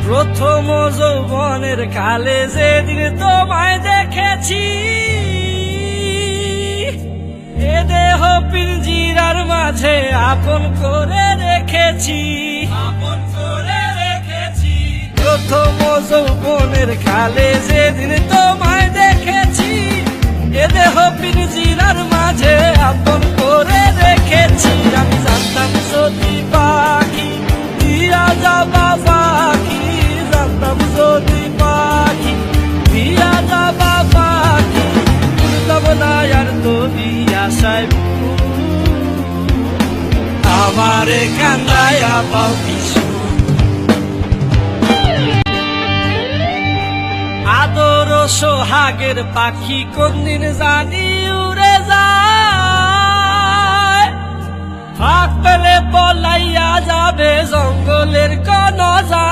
প্রথম যৌবনের কালে যেদিন তোমায় দেখেছি, এ দেহ পিঞ্জিরার মাঝে আপন করে রেখেছি। প্রথম যৌবনের কালে যেদিন তোমায় দেখেছি, এ দেহ পিঞ্জিরার মাঝে আপন করে রেখেছি। আমি জানতাম যদি পাখি দিয়া যাবা পাখি, জানতাম যদি পাখি দিয়া যাবা পাখি, উড়তাম না আর তোরই আশায় আমারে কান্দায়া পাও কিছু। আদর সোহাগের পাখি কোনদিন জানি উড়ে যায়, ফাঁক পেলে পলাইয়া যাবে জঙ্গলের কোন জানা।